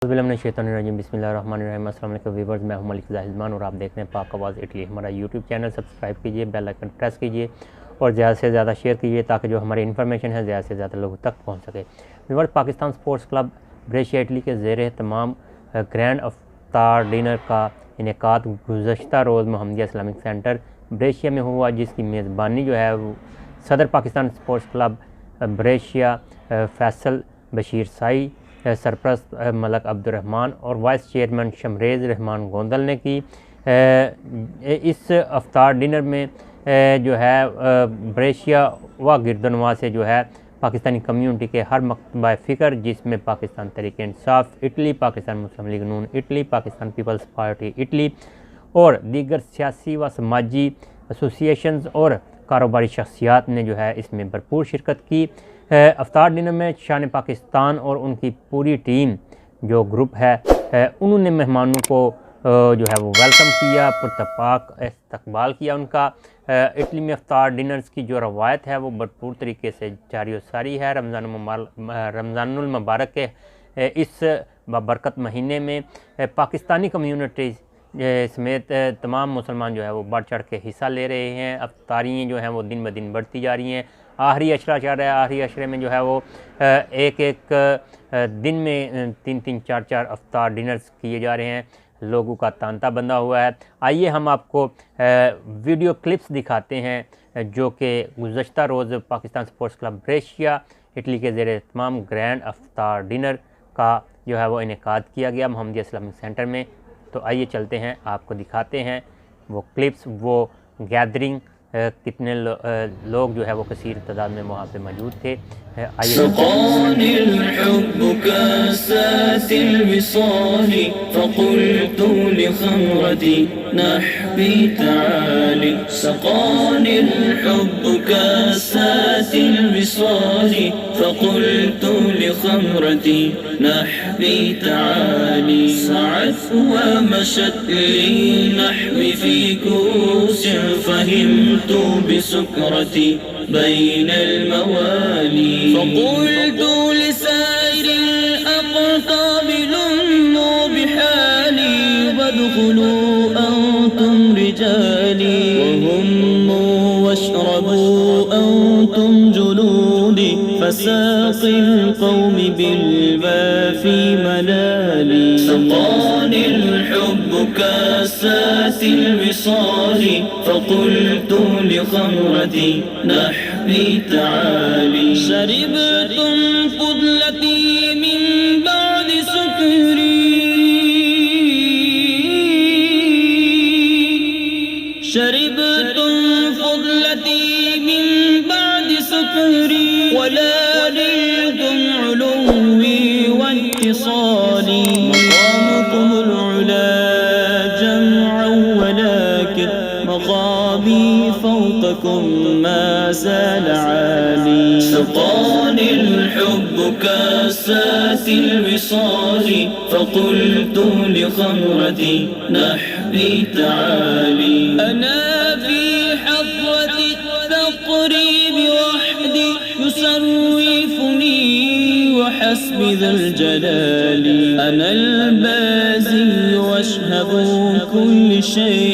बसमिल्लाहिर्रहमानिर्रहीम बिस्मिल्लाहिर्रहमानिर्रहीम। अस्सलाम वालेकुम व्यूअर्स, मैं हूं मलिक ज़ाहिद और आप देख रहे हैं पाक आवाज़ इटली। हमारा यूट्यूब चैनल सब्सक्राइब कीजिए, बेल आइकन प्रेस कीजिए और ज़्यादा से ज़्यादा शेयर कीजिए ताकि जो हमारी इन्फॉर्मेशन है ज़्यादा से ज़्यादा लोगों तक पहुंच सके। Viewers, Pakistan sports club Brescia Italy के ज़ेर तमाम ग्रैंड अफ्तार डिनर का इनेकाद गुज़श्ता रोज़ मोहम्मदिया इस्लामिक सेंटर ब्रेशिया में हुआ, जिसकी मेज़बानी जो है वो सदर Pakistan sports club Brescia Faisal Bashir Sai, सरप्रस्त मलक अब्दुर्रहमान और वाइस चेयरमैन शमरेज़ रहमान गोंदल ने की। इस अफ्तार डिनर में जो है ब्रेशिया व गिरदनवा से जो है पाकिस्तानी कम्यूनिटी के हर मकतबा फ़िक्र, जिसमें Pakistan Tehreek Insaf Italy, Pakistan Muslim League Noon Italy, Pakistan Peoples Party Italy और दीगर सियासी व समाजी एसोसिएशंस और कारोबारी शख्सियात ने जो है इसमें भरपूर शिरकत की। अफ्तार डिनर में शान पाकिस्तान और उनकी पूरी टीम जो ग्रुप है उन्होंने मेहमानों को जो है वो वेलकम किया, पुरतपाक इस्तकबाल किया उनका। इटली में अफ्तार डिनर्स की जो रवायत है वो भरपूर तरीके से जारी व सारी है। रमज़ानुल मुबारक के इस बरकत महीने में पाकिस्तानी कम्यूनिटी समेत तमाम मुसलमान जो है वो बढ़ चढ़ के हिस्सा ले रहे हैं। अफ्तारियाँ जो हैं वो दिन ब दिन बढ़ती जा रही हैं। आखिरी अशरा चल रहा है, आखिरी अशरे में जो है वो एक दिन में 3-3, 4-4 अफ्तार डिनर्स किए जा रहे हैं। लोगों का तांता बंधा हुआ है। आइए हम आपको वीडियो क्लिप्स दिखाते हैं जो कि गुज़श्ता रोज़ Pakistan sports club Brescia Italy के ज़ेर तमाम ग्रैंड अफ्तार डिनर का जो है वो इनेकाद किया गया मोहम्मदिया इस्लामिक सेंटर में। तो आइए चलते हैं, आपको दिखाते हैं वो क्लिप्स, वो गैदरिंग, कितने लोग जो है वो कसीर तादाद में वहाँ पे मौजूद थे। بسكرتي بين الموالي فقلت لسائر الأقطاب لموا بحالي وادخلوا أنتم رجالي وهموا واشربوا أنتم جلودي فساقي القوم بالوافي ملالي سقاني الحب كاسات الوصال فقلت لخمرتي نحبي تعالي شربتم فضلتي من بعد سكري شربتم فضلتي من بعد سكري ولا نلتم علوي وانتصالي مقامكم العلا جمعا ولكن مقامي فوقكم ما زال عالي سقاني الحب كاسات الوصال فقلت لخمرتي نحبي تعالي أنا في حضرة التقريب وحدي يسرفني وحسب ذا الجلال أنا البازي واشهب كل شيء